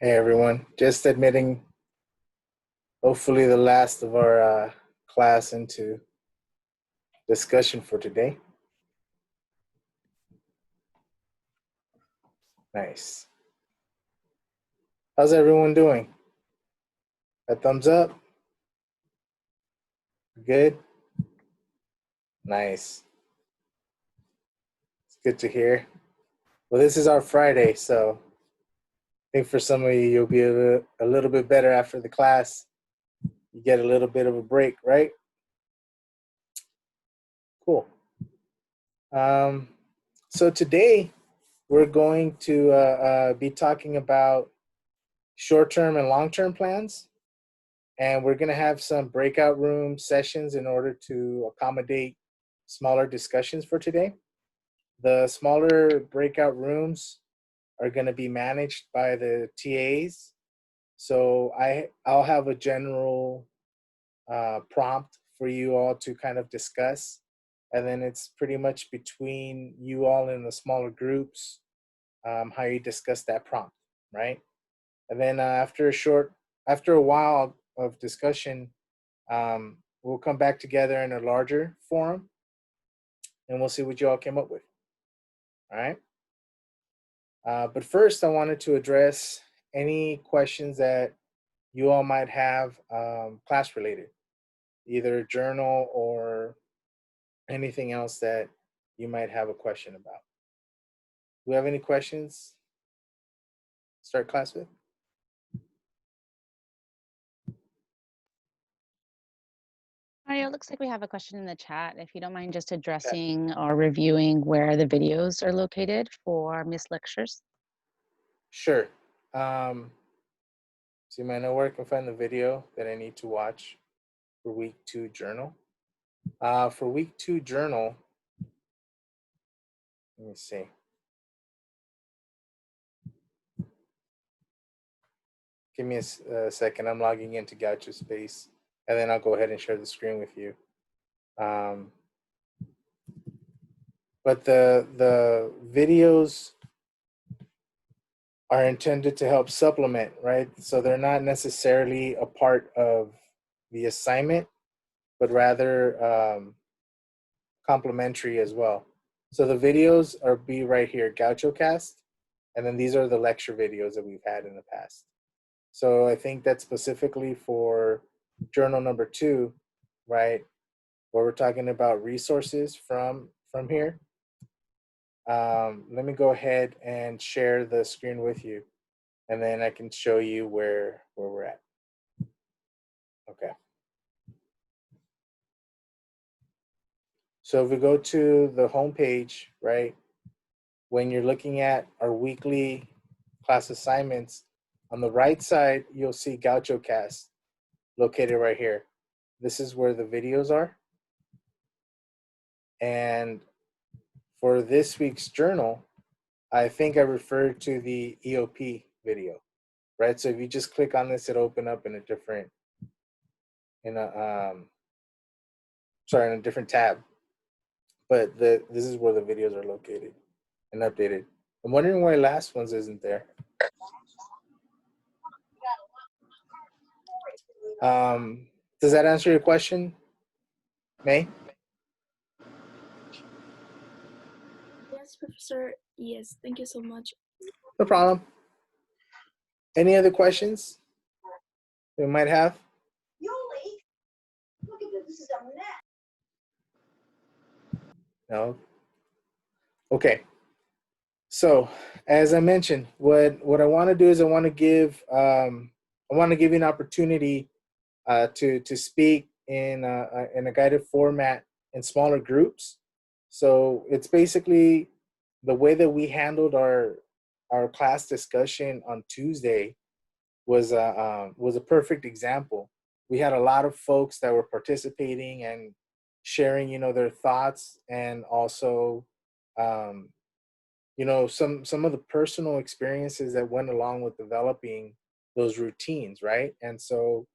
Hey everyone, just admitting hopefully the last of our class into discussion for today. Nice. How's everyone doing? A thumbs up? Good? Nice. It's good to hear. Well, this is our Friday, so I think for some of you, you'll be a little bit better after the class. You get a little bit of a break, right? Cool. So today, we're going to be talking about short-term and long-term plans. And we're going to have some breakout room sessions in order to accommodate smaller discussions for today. The smaller breakout rooms are going to be managed by the TAs. So I'll have a general prompt for you all to kind of discuss. And then it's pretty much between you all in the smaller groups, how you discuss that prompt, right? And then after a while of discussion, we'll come back together in a larger forum and we'll see what you all came up with. All right. But first, I wanted to address any questions that you all might have class related, either journal or anything else that you might have a question about. Do we have any questions? Start class with? Mario, it looks like we have a question in the chat. If you don't mind just addressing or reviewing where the videos are located for Miss Lectures. Sure. So you might know where I can find the video that I need to watch for week 2 journal. For week 2 journal, let me see. Give me a second. I'm logging into Gaucho Space, and then I'll go ahead and share the screen with you. But the videos are intended to help supplement, right? So they're not necessarily a part of the assignment, but rather complementary as well. So the videos are right here, GauchoCast, and then these are the lecture videos that we've had in the past. So I think that's specifically for journal number 2, right? Where we're talking about resources from here. Let me go ahead and share the screen with you, and then I can show you where we're at. Okay. So if we go to the home page, right, when you're looking at our weekly class assignments, on the right side, you'll see GauchoCast located right here. This is where the videos are. And for this week's journal, I think I referred to the EOP video, right? So if you just click on this, it'll open up in a different, in a different tab. But this is where the videos are located and updated. I'm wondering why last one's isn't there. Does that answer your question, May? Yes, Professor. Yes, thank you so much. No problem. Any other questions we might have? No. Okay. So as I mentioned, what I want to do is I want to give you an opportunity to speak in a guided format in smaller groups. So it's basically the way that we handled our class discussion on Tuesday was a perfect example. We had a lot of folks that were participating and sharing, their thoughts, and also, some of the personal experiences that went along with developing those routines, right? And so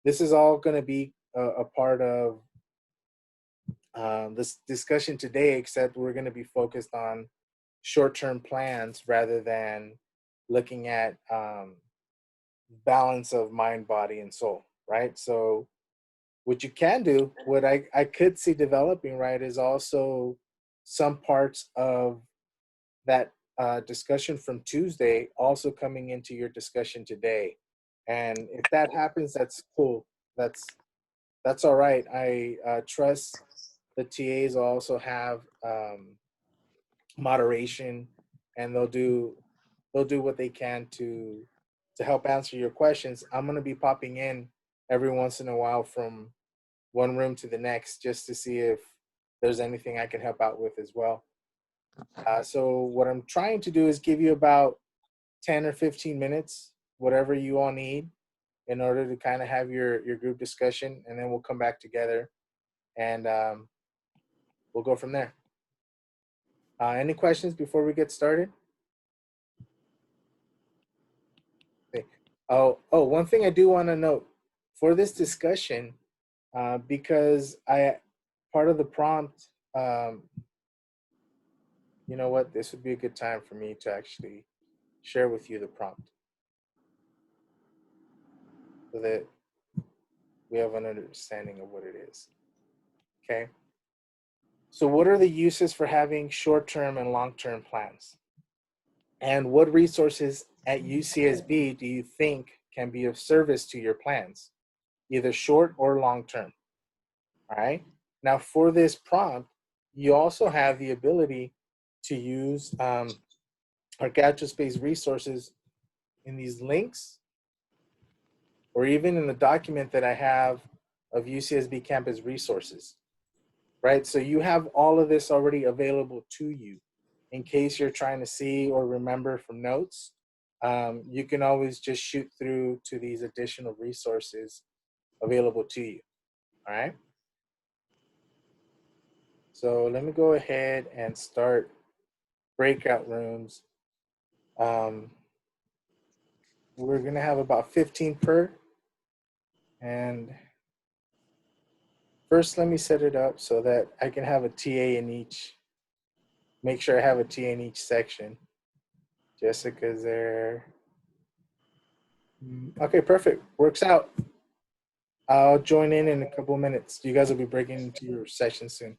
this is all going to be a part of this discussion today, except we're going to be focused on short-term plans rather than looking at balance of mind, body, and soul, right? So what you can do, what I could see developing, right, is also some parts of that discussion from Tuesday also coming into your discussion today. And if that happens, that's cool. That's all right. I trust the TAs also have moderation, and they'll do what they can to help answer your questions. I'm gonna be popping in every once in a while from one room to the next just to see if there's anything I can help out with as well. So what I'm trying to do is give you about 10 or 15 minutes, whatever you all need, in order to kind of have your group discussion, and then we'll come back together and we'll go from there. Any questions before we get started? Okay. One thing I do want to note for this discussion, because part of the prompt, you know what, this would be a good time for me to actually share with you the prompt so that we have an understanding of what it is. Okay. So what are the uses for having short-term and long-term plans? And what resources at UCSB do you think can be of service to your plans, either short or long-term? All right. Now for this prompt, you also have the ability to use our GadgetSpace resources in these links, or even in the document that I have of UCSB campus resources, right? So you have all of this already available to you in case you're trying to see or remember from notes. You can always just shoot through to these additional resources available to you, all right? So let me go ahead and start breakout rooms. We're gonna have about 15 per, and first let me set it up so that I can have a TA in each, make sure I have a TA in each section. Jessica's there. Okay, perfect, works out. I'll join in a couple of minutes. You guys will be breaking into your session soon.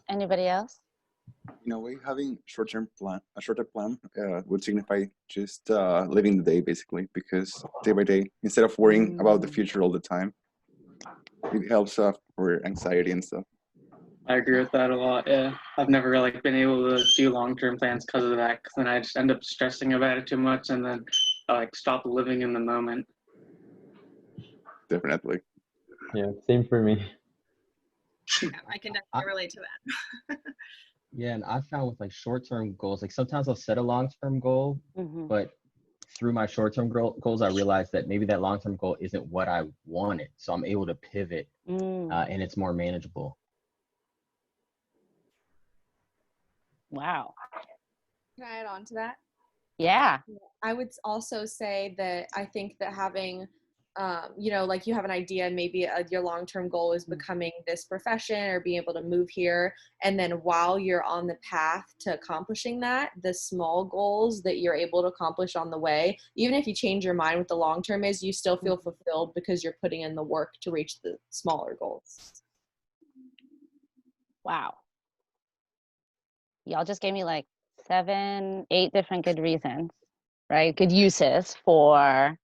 Anybody else? In a way, having a shorter plan would signify just living the day, basically, because day by day, instead of worrying about the future all the time, it helps for anxiety and stuff. I agree with that a lot. Yeah, I've never really been able to do long-term plans because of that. Because then I just end up stressing about it too much, and then I stop living in the moment. Definitely. Yeah, same for me. Yeah, I can definitely relate to that. Yeah, and I found with like short-term goals, like sometimes I'll set a long-term goal, Mhm. but through my short-term goals, I realized that maybe that long-term goal isn't what I wanted. So I'm able to pivot, Mm. and it's more manageable. Wow. Can I add on to that? Yeah. I would also say that I think that having, you know, like you have an idea and maybe your long-term goal is becoming this profession or being able to move here. And then while you're on the path to accomplishing that, the small goals that you're able to accomplish on the way, even if you change your mind what the long-term is, you still feel fulfilled because you're putting in the work to reach the smaller goals. Wow. Y'all just gave me like 7, 8 different good reasons, right? Good uses for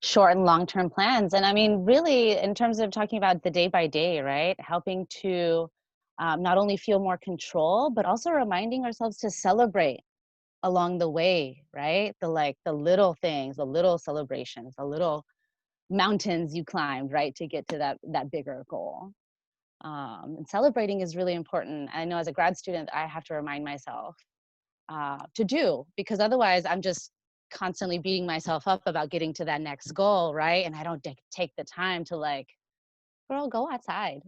short and long-term plans. And I mean, really, in terms of talking about the day by day, right? Helping to not only feel more control, but also reminding ourselves to celebrate along the way, right? The little things, the little celebrations, the little mountains you climbed, right? To get to that bigger goal. And celebrating is really important. I know as a grad student, I have to remind myself to do, because otherwise I'm just constantly beating myself up about getting to that next goal, right? And I don't take the time to like, girl, go outside,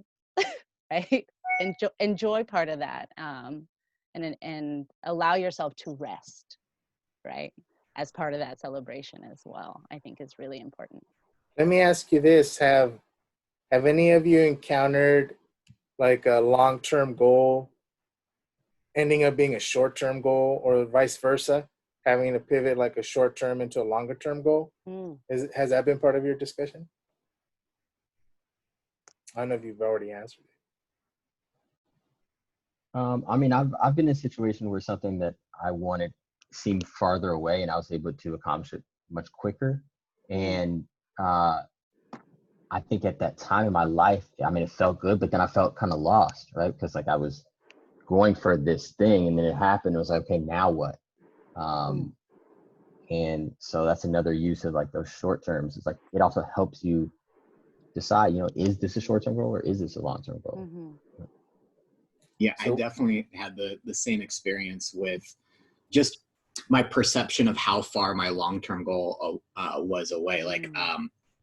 right? Enjoy part of that, and allow yourself to rest, right? As part of that celebration as well, I think is really important. Let me ask you this: Have any of you encountered like a long-term goal ending up being a short-term goal, or vice versa, having to pivot like a short-term into a longer-term goal? Has that been part of your discussion? I don't know if you've already answered it. I mean, I've been in a situation where something that I wanted seemed farther away, and I was able to accomplish it much quicker. And I think at that time in my life, I mean, it felt good, but then I felt kind of lost, right? Because like I was going for this thing, and then it happened. It was like, okay, now what? And so that's another use of like those short terms. It's like it also helps you decide, you know, is this a short-term goal or is this a long-term goal? Yeah, I definitely had the same experience with just my perception of how far my long-term goal was away. Like,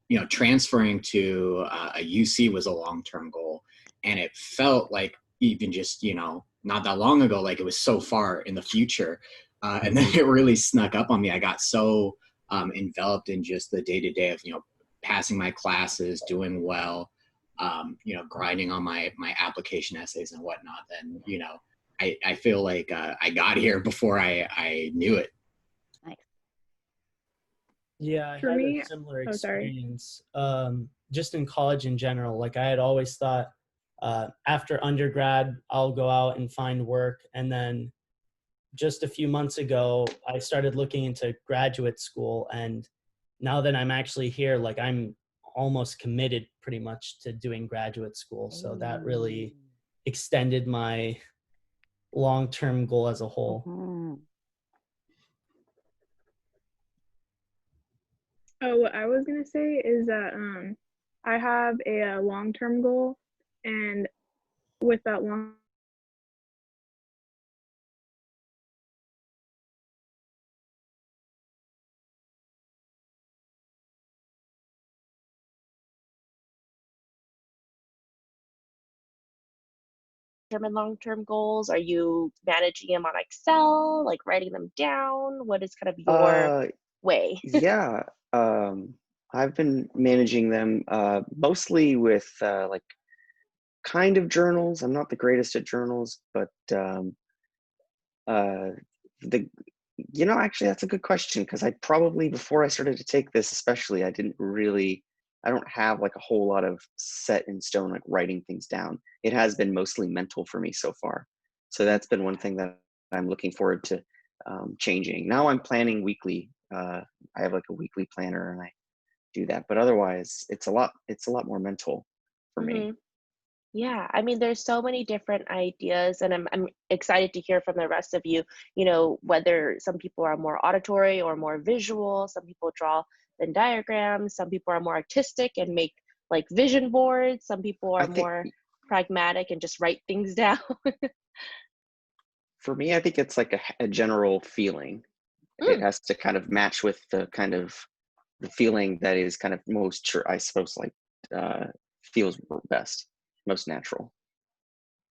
you know, transferring to a UC was a long-term goal, and it felt like even just, you know, not that long ago, like it was so far in the future. And then it really snuck up on me. I got so enveloped in just the day-to-day of, you know, passing my classes, doing well, you know, grinding on my application essays and whatnot, then, you know, I feel like I got here before I knew it. Nice. Yeah, I For had me- a similar oh, sorry. experience. Just in college in general, like I had always thought after undergrad, I'll go out and find work. And then just a few months ago, I started looking into graduate school. And now that I'm actually here, like I'm almost committed pretty much to doing graduate school. So that really extended my long-term goal as a whole. Oh, what I was gonna say is that I have a long-term goal, and with that long Term and long-term goals? Are you managing them on Excel, like writing them down? What is kind of your way? Yeah, I've been managing them mostly with like kind of journals. I'm not the greatest at journals, but the you know, actually that's a good question, because I probably, before I started to take this especially, I don't have like a whole lot of set in stone like writing things down. It has been mostly mental for me so far. So that's been one thing that I'm looking forward to changing. Now I'm planning weekly. I have like a weekly planner and I do that, but otherwise it's a lot more mental for me. Yeah, I mean, there's so many different ideas, and I'm excited to hear from the rest of you. You know, whether some people are more auditory or more visual, some people draw Venn diagrams. Some people are more artistic and make like vision boards. Some people I are think more pragmatic and just write things down. for me, I think it's like a general feeling. It has to kind of match with the kind of the feeling that is kind of most true, I suppose, like feels best, most natural.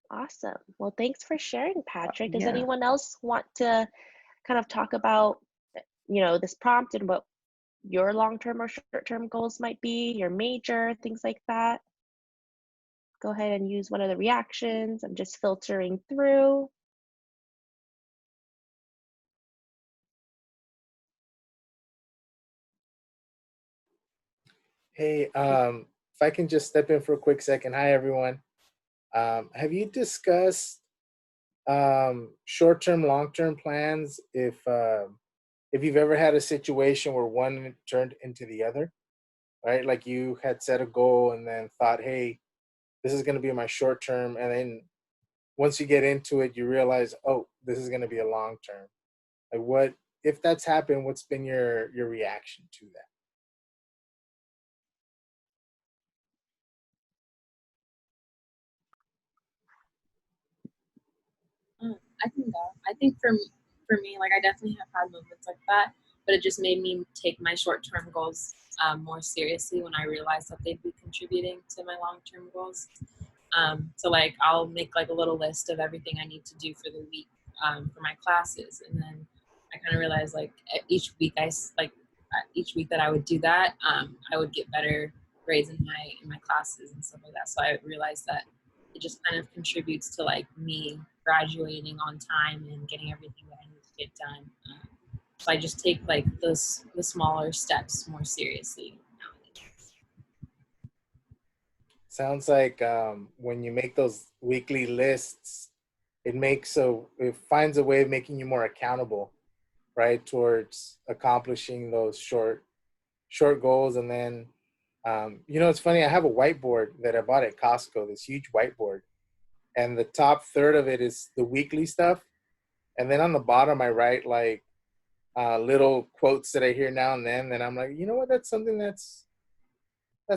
Awesome. Well, thanks for sharing, Patrick. Does Yeah. anyone else want to kind of talk about, this prompt and what your long-term or short-term goals might be, your major, things like that? Go ahead and use one of the reactions. I'm just filtering through. Hey, if I can just step in for a quick second. Hi, everyone. Have you discussed short-term, long-term plans? If you've ever had a situation where one turned into the other, right? Like you had set a goal and then thought, hey, this is going to be my short term, and then once you get into it, you realize, oh, this is going to be a long term. Like, what if that's happened? What's been your reaction to that? I can go. I think for me, like I definitely have had moments like that, but it just made me take my short-term goals more seriously when I realized that they'd be contributing to my long-term goals. So like I'll make like a little list of everything I need to do for the week for my classes, and then I kind of realized like each week each week that I would do that, I would get better grades in my classes and stuff like that. So I realized that it just kind of contributes to like me graduating on time and getting everything that I need to get done. So I just take like the smaller steps more seriously nowadays. Sounds like when you make those weekly lists, it finds a way of making you more accountable, right, towards accomplishing those short goals. And then it's funny, I have a whiteboard that I bought at Costco, this huge whiteboard, and the top third of it is the weekly stuff, and then on the bottom I write like little quotes that I hear now and then, and I'm like, you know what, that's something that's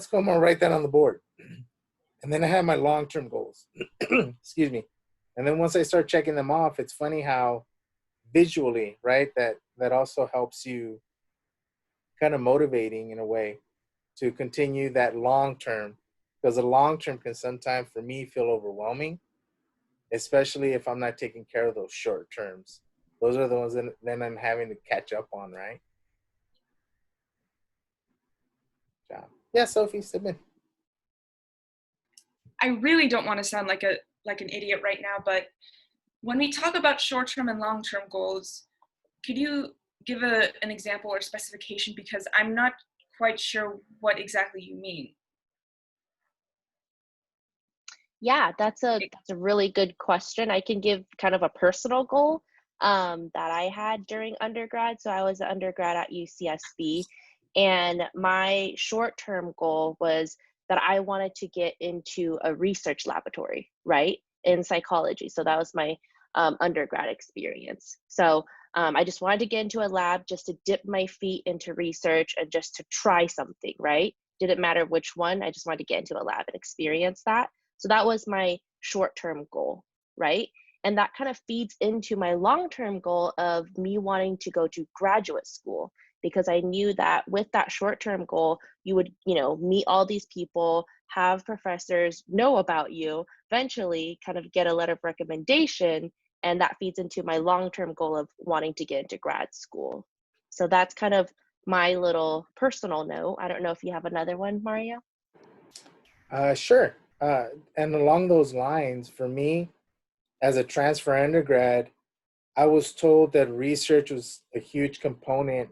cool, I'm gonna write that on the board. And then I have my long-term goals. Excuse me. And then once I start checking them off, it's funny how visually, right, that also helps you, kind of motivating in a way to continue that long term, because the long term can sometimes for me feel overwhelming, especially if I'm not taking care of those short terms. Those are the ones that then I'm having to catch up on, right? Yeah, Sophie, submit. I really don't want to sound like an idiot right now, but when we talk about short-term and long-term goals, could you give an example or specification, because I'm not quite sure what exactly you mean. Yeah, that's a really good question. I can give kind of a personal goal that I had during undergrad. So I was an undergrad at UCSB, and my short-term goal was that I wanted to get into a research laboratory, right, in psychology. So that was my undergrad experience. So I just wanted to get into a lab just to dip my feet into research and just to try something, right? Didn't matter which one, I just wanted to get into a lab and experience that. So that was my short-term goal, right? And that kind of feeds into my long-term goal of me wanting to go to graduate school, because I knew that with that short-term goal, you would, meet all these people, have professors know about you, eventually kind of get a letter of recommendation, and that feeds into my long-term goal of wanting to get into grad school. So that's kind of my little personal note. I don't know if you have another one, Mario. Sure. And along those lines, for me, as a transfer undergrad, I was told that research was a huge component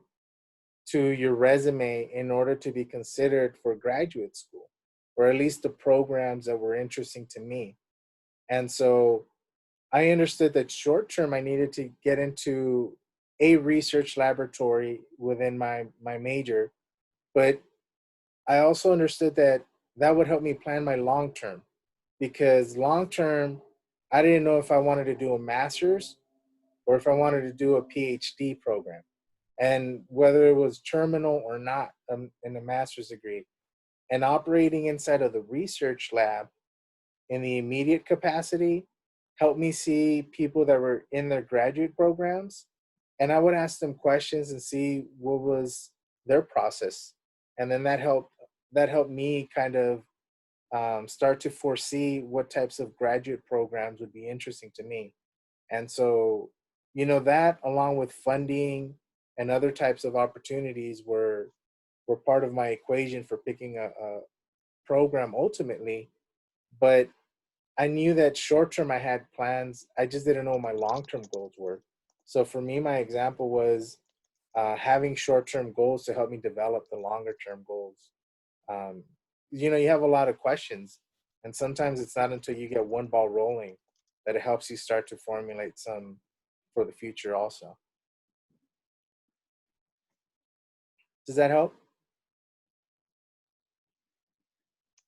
to your resume in order to be considered for graduate school, or at least the programs that were interesting to me. And so I understood that short term, I needed to get into a research laboratory within my major, but I also understood that that would help me plan my long term, because long term, I didn't know if I wanted to do a master's or if I wanted to do a PhD program. and whether it was terminal or not in a master's degree, and operating inside of the research lab in the immediate capacity helped me see people that were in their graduate programs, and I would ask them questions and see what was their process, and then that helped me kind of start to foresee what types of graduate programs would be interesting to me. And so, that along with funding and other types of opportunities were part of my equation for picking a program ultimately. But I knew that short term I had plans. I just didn't know what my long term goals were. So for me, my example was having short term goals to help me develop the longer term goals. Um, you have a lot of questions, and sometimes it's not until you get one ball rolling that it helps you start to formulate some for the future also. Does that help?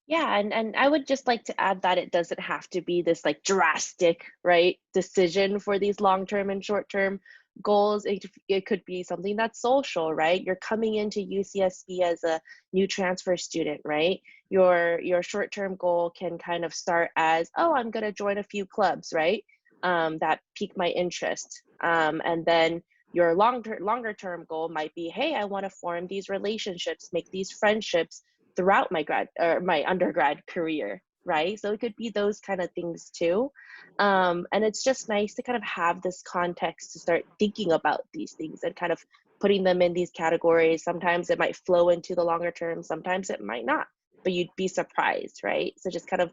Yeah, and I would just like to add that it doesn't have to be this like drastic, right, decision for these long-term and short-term goals. It could be something that's social, right? You're coming into UCSB as a new transfer student, right? Your short-term goal can kind of start as, oh, I'm gonna join a few clubs, right? That pique my interest. And then your longer term goal might be, hey, I want to form these relationships, make these friendships throughout my grad or my undergrad career, right? So it could be those kind of things too. And it's just nice to kind of have this context to start thinking about these things and kind of putting them in these categories. Sometimes it might flow into the longer term, sometimes it might not, but you'd be surprised, right? So just kind of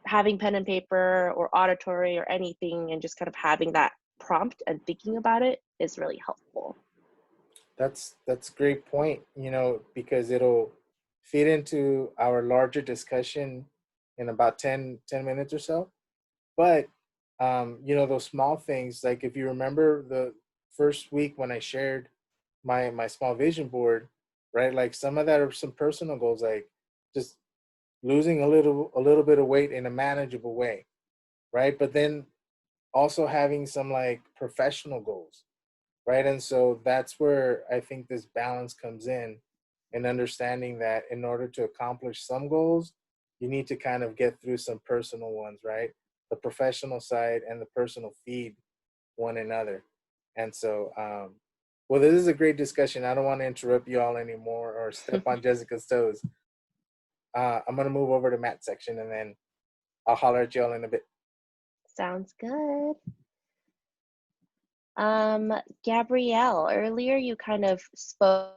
having pen and paper or auditory or anything and just kind of having that prompt and thinking about it is really helpful. That's a great point, because it'll feed into our larger discussion in about 10 minutes or so. But those small things, like if you remember the first week when I shared my small vision board, right? Like some of that are some personal goals, like just losing a little bit of weight in a manageable way, right? But then also having some like professional goals, right? And so that's where I think this balance comes in understanding that in order to accomplish some goals, you need to kind of get through some personal ones, right? The professional side and the personal feed one another. And so, well, this is a great discussion. I don't want to interrupt you all anymore or step on Jessica's toes. I'm going to move over to Matt's section and then I'll holler at you all in a bit. Sounds good. Gabrielle, earlier you kind of spoke.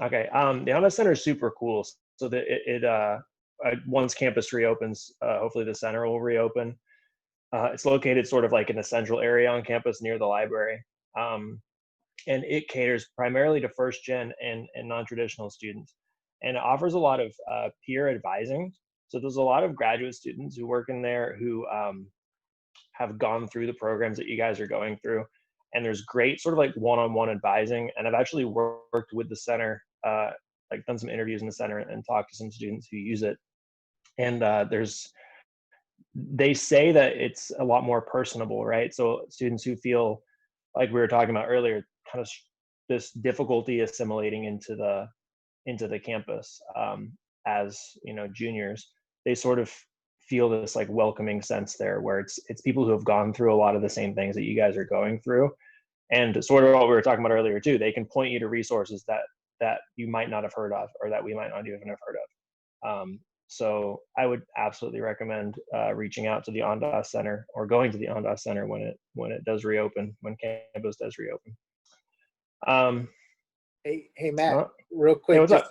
Okay, the Honda Center is super cool. So that once campus reopens, hopefully the center will reopen. It's located sort of like in the central area on campus near the library. And it caters primarily to first gen and non-traditional students. And it offers a lot of peer advising. So there's a lot of graduate students who work in there who have gone through the programs that you guys are going through. And there's great sort of like one-on-one advising. And I've actually worked with the center, like done some interviews in the center and talked to some students who use it. And they say that it's a lot more personable, right? So students who feel like we were talking about earlier, kind of this difficulty assimilating into the campus as juniors, they sort of feel this like welcoming sense there, where it's people who have gone through a lot of the same things that you guys are going through, and sort of what we were talking about earlier too. They can point you to resources that you might not have heard of, or that we might not even have heard of. So I would absolutely recommend reaching out to the Ondas Center or going to the Ondas Center when it does reopen, when campus does reopen. Hey Matt, real quick. Hey, what's up?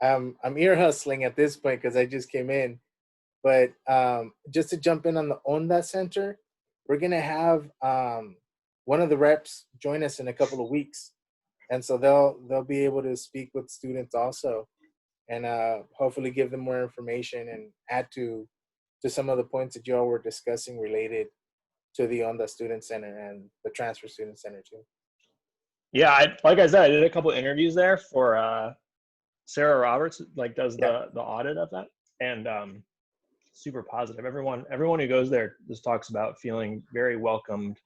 I'm ear hustling at this point because I just came in, but just to jump in on the Ondas Center, we're gonna have one of the reps join us in a couple of weeks, and so they'll be able to speak with students also, and hopefully give them more information and add to some of the points that y'all were discussing related to the Onda Student Center and the Transfer Student Center too. Yeah, like I said, I did a couple interviews there for Sarah Roberts, like does the audit of that, and super positive. Everyone who goes there just talks about feeling very welcomed,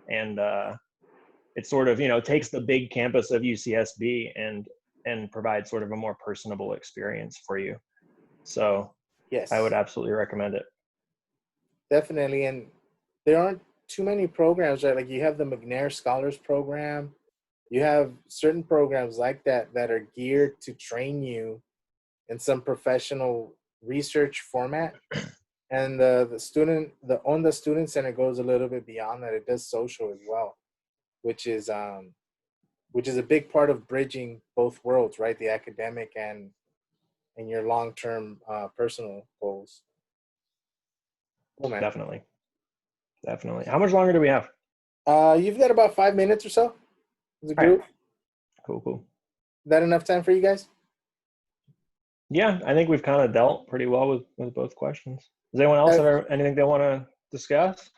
and it sort of, you know, takes the big campus of UCSB and provides sort of a more personable experience for you. So yes, I would absolutely recommend it. Definitely, and there aren't too many programs, right? Like you have the McNair Scholars Program. You have certain programs like that that are geared to train you in some professional research format. And the Onda Student Center goes a little bit beyond that. It does social as well, which is a big part of bridging both worlds, right? The academic and your long-term personal goals. Cool, man. Definitely. How much longer do we have? You've got about 5 minutes or so. Is it group? Cool. Is that enough time for you guys? Yeah, I think we've kind of dealt pretty well with both questions. Does anyone else have anything they want to discuss?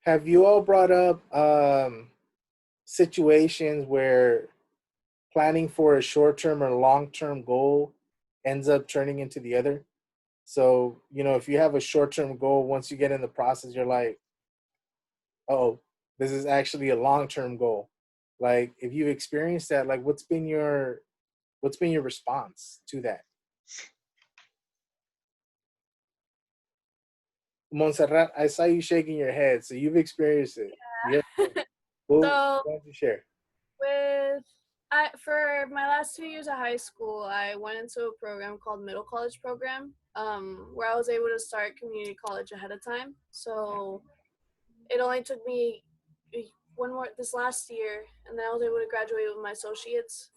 Have you all brought up situations where planning for a short-term or long-term goal ends up turning into the other? So, you know, if you have a short-term goal, once you get in the process, you're like, oh, this is actually a long-term goal. Like, if you've experienced that, like, what's been your response to that? Montserrat, I saw you shaking your head, so you've experienced it. Yeah. Why So don't you share? For my last 2 years of high school, I went into a program called Middle College Program, where I was able to start community college ahead of time. So it only took me one more this last year, and then I was able to graduate with my associates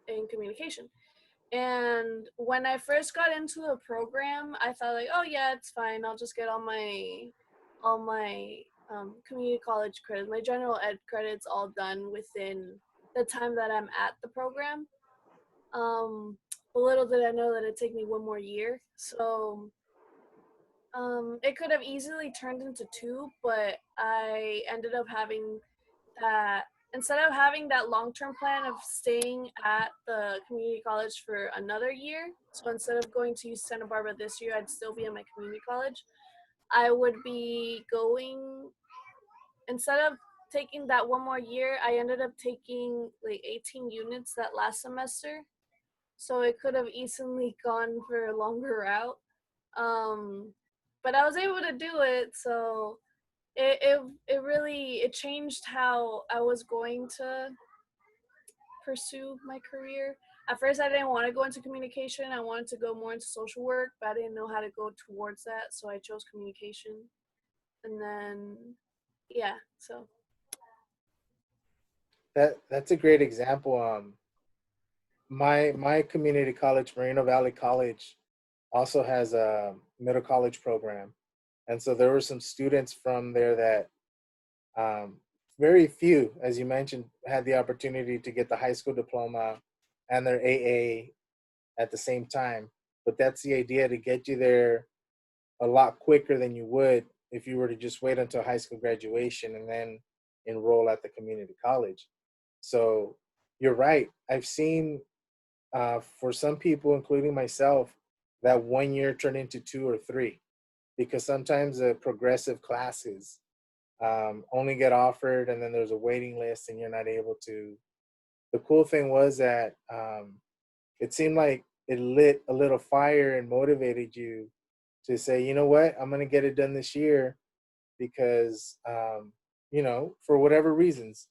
in communication. And when I first got into the program, I thought like, oh yeah, it's fine. I'll just get all my community college credits, my general ed credits all done within the time that I'm at the program. But little did I know that it'd take me one more year. So it could have easily turned into 2, but I ended up having that, instead of having that long-term plan of staying at the community college for another year, so instead of going to Santa Barbara this year, I'd still be at my community college. I would be going, instead of taking that one more year, I ended up taking like 18 units that last semester. So it could have easily gone for a longer route. But I was able to do it, so it really changed how I was going to pursue my career. At first, I didn't want to go into communication. I wanted to go more into social work, but I didn't know how to go towards that, so I chose communication. And then, yeah, so. That's a great example. My community college, Moreno Valley College, also has a middle college program. And so there were some students from there that very few, as you mentioned, had the opportunity to get the high school diploma and their AA at the same time. But that's the idea, to get you there a lot quicker than you would if you were to just wait until high school graduation and then enroll at the community college. So you're right. I've seen for some people, including myself, that 1 year turned into 2 or 3, because sometimes the progressive classes only get offered and then there's a waiting list and you're not able to. The cool thing was that it seemed like it lit a little fire and motivated you to say, you know what, I'm going to get it done this year because, you know, for whatever reasons.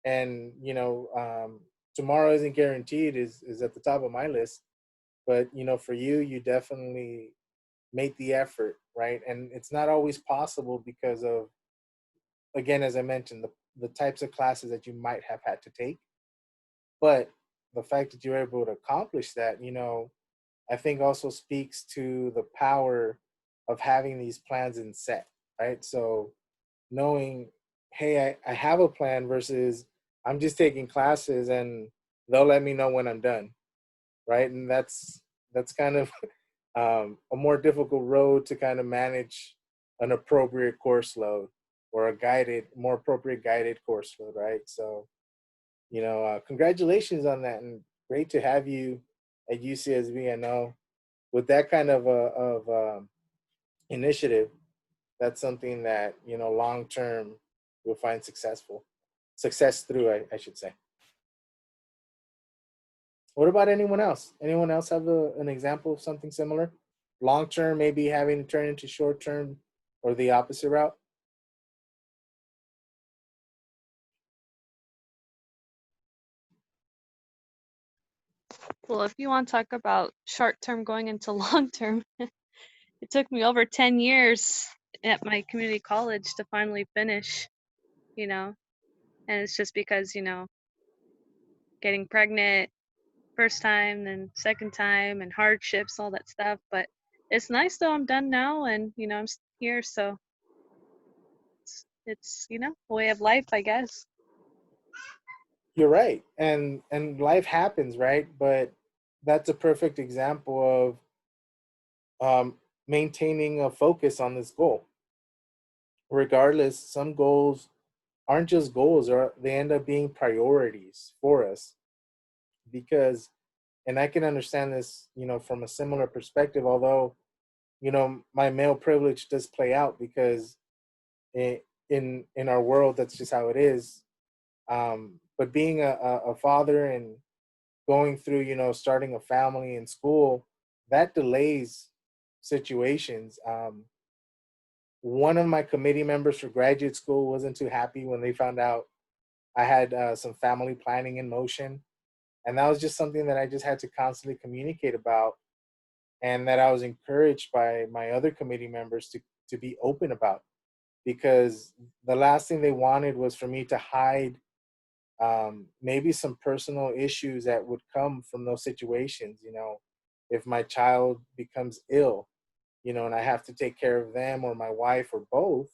And, you know, tomorrow isn't guaranteed is at the top of my list. But, you know, for you, you definitely made the effort, right? And it's not always possible because of, again, as I mentioned, the types of classes that you might have had to take. But the fact that you're able to accomplish that, you know, I think also speaks to the power of having these plans in set, right? So knowing hey, I have a plan versus I'm just taking classes and they'll let me know when I'm done, right? And that's kind of a more difficult road to kind of manage an appropriate course load or a more appropriate guided course load, right? So, congratulations on that, and great to have you at UCSB. I know with that kind of initiative, that's something that long term you'll find success through. I should say. What about anyone else? Anyone else have an example of something similar? Long term, maybe having to turn into short term, or the opposite route. Well, if you want to talk about short term going into long term, it took me over 10 years at my community college to finally finish, you know, and it's just because, getting pregnant first time, then second time, and hardships, all that stuff. But it's nice though, I'm done now, and, I'm here, so it's a way of life, I guess. You're right, and life happens, right? But that's a perfect example of maintaining a focus on this goal. Regardless, some goals aren't just goals, or they end up being priorities for us. Because, and I can understand this, from a similar perspective, although, my male privilege does play out because in our world, that's just how it is. But being a father and going through, starting a family in school, that delays situations. One of my committee members for graduate school wasn't too happy when they found out I had some family planning in motion. And that was just something that I just had to constantly communicate about, and that I was encouraged by my other committee members to be open about, because the last thing they wanted was for me to hide maybe some personal issues that would come from those situations. If my child becomes ill, and I have to take care of them or my wife or both,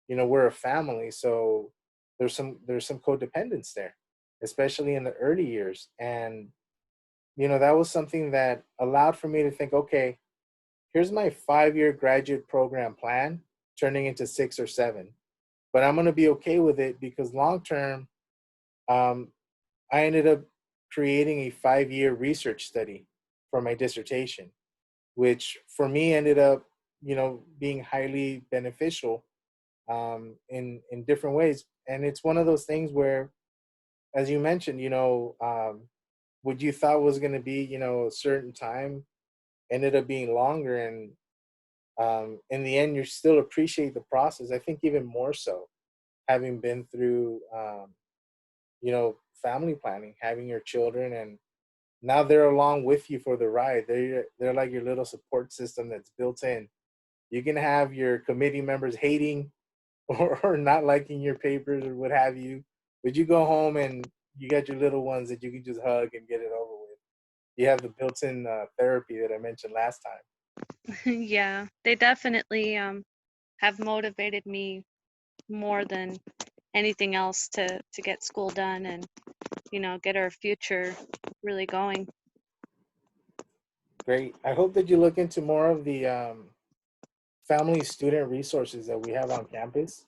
we're a family. So there's some codependence there, especially in the early years. And, that was something that allowed for me to think, okay, here's my 5-year graduate program plan turning into 6 or 7. But I'm going to be okay with it because long term, I ended up creating a 5-year research study for my dissertation, which for me ended up, being highly beneficial in different ways. And it's one of those things where, as you mentioned, what you thought was going to be, a certain time ended up being longer. And in the end, you still appreciate the process. I think even more so, having been through, family planning, having your children, and now they're along with you for the ride. They're like your little support system that's built in. You can have your committee members hating or not liking your papers or what have you, but you go home and you got your little ones that you can just hug and get it over with. You have the built-in therapy that I mentioned last time. Yeah, they definitely have motivated me more than anything else to get school done and get our future really going. Great. I hope that you look into more of the family student resources that we have on campus.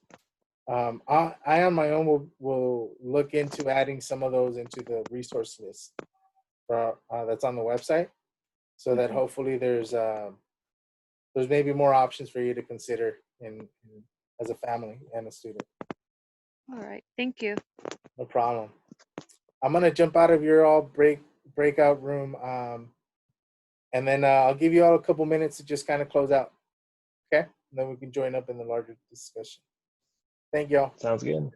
I on my own will look into adding some of those into the resource list that's on the website, so that hopefully there's maybe more options for you to consider as a family and a student. All right, thank you. No problem. I'm gonna jump out of your all breakout room, and then I'll give you all a couple minutes to just kind of close out. Okay, and then we can join up in the larger discussion. Thank y'all. Sounds good.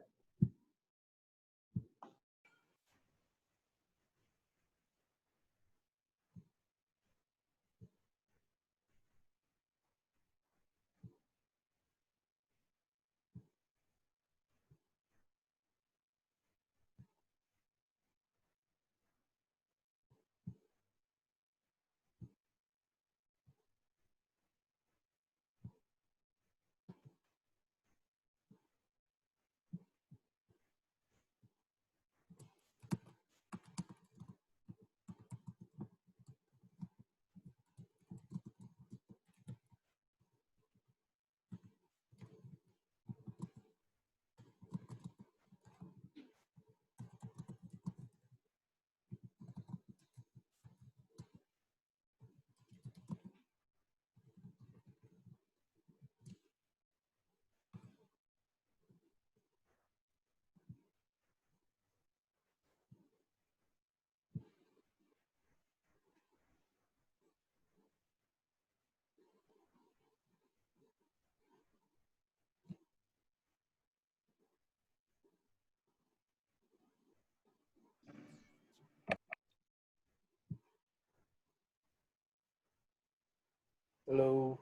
Hello.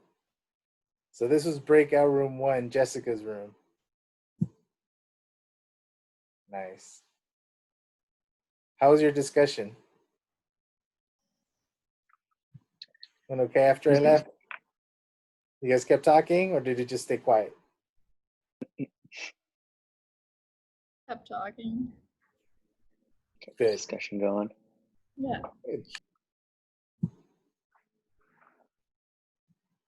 So this was breakout room 1, Jessica's room. Nice. How was your discussion? Went okay after I left? You guys kept talking, or did it just stay quiet? Kept talking. Good. Discussion going. Yeah. Good.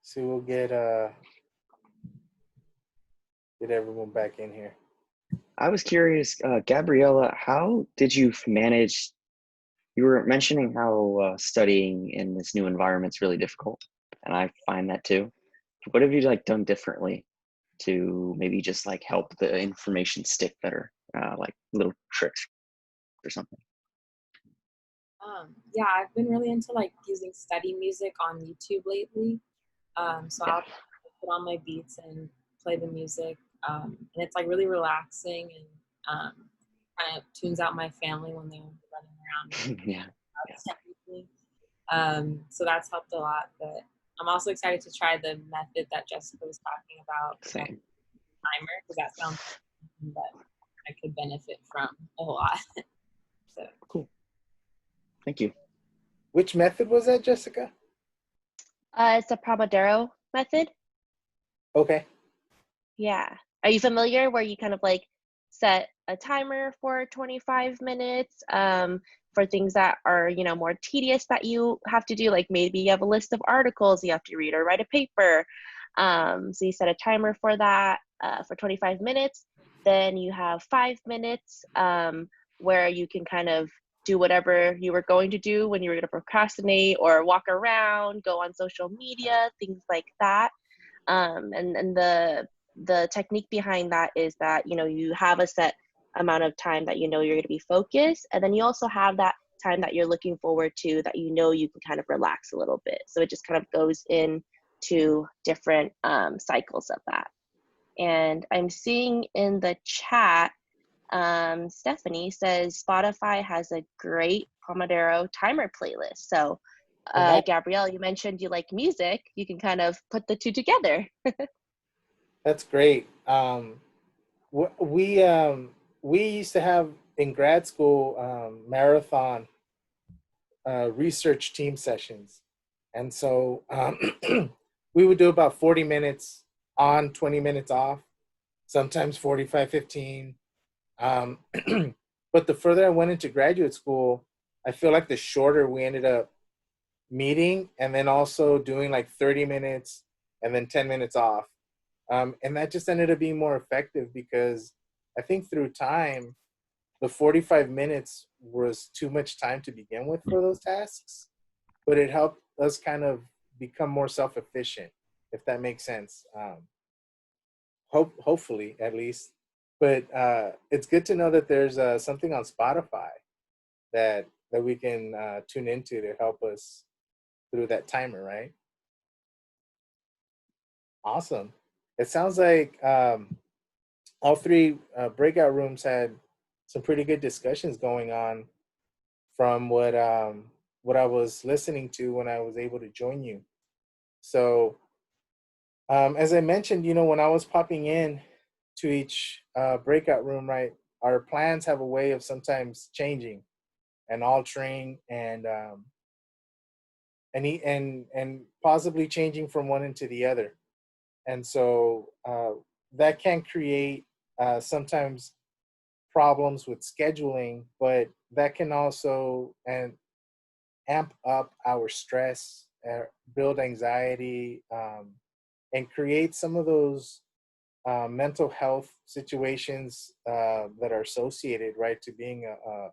So we'll get everyone back in here. I was curious, Gabriella, how did you manage? You were mentioning how studying in this new environment is really difficult, and I find that too. What have you like done differently to maybe just like help the information stick better, like little tricks or something? Yeah, I've been really into like using study music on YouTube lately. So I'll put on my beats and play the music, and it's like really relaxing and kind of tunes out my family when they're running around. Yeah. So that's helped a lot. But I'm also excited to try the method that Jessica was talking about, Same. timer, because that sounds like something that I could benefit from a lot. So cool. Thank you. Which method was that, Jessica? It's the Pomodoro method. Okay. Yeah. Are you familiar where you kind of like set a timer for 25 minutes for things that are, you know, more tedious that you have to do? Like maybe you have a list of articles you have to read or write a paper. So you set a timer for that for 25 minutes. Then you have 5 minutes where you can kind of do whatever you were going to do when you were going to procrastinate or walk around, go on social media, things like that. And the technique behind that is that, you know, you have a set amount of time that you know you're going to be focused, and then you also have that time that you're looking forward to that you know you can kind of relax a little bit. So it just kind of goes into different cycles of that. And I'm seeing in the chat, Stephanie says Spotify has a great Pomodoro timer playlist. So Gabrielle, you mentioned you like music. You can kind of put the two together. That's great. We used to have in grad school marathon research team sessions, and so we would do about 40 minutes on, 20 minutes off, sometimes 45, 15. But the further I went into graduate school, I feel like the shorter we ended up meeting, and then also doing like 30 minutes and then 10 minutes off. And that just ended up being more effective because I think through time, the 45 minutes was too much time to begin with for those tasks, but it helped us kind of become more self-efficient, if that makes sense. Hopefully, at least. But it's good to know that there's something on Spotify that we can tune into to help us through that timer, right? Awesome. It sounds like all three breakout rooms had some pretty good discussions going on from what I was listening to when I was able to join you. So as I mentioned, you know, when I was popping in to each breakout room, right, our plans have a way of sometimes changing and altering and possibly changing from one into the other. And so that can create sometimes problems with scheduling, but that can also amp up our stress, build anxiety, and create some of those mental health situations that are associated, right, to being a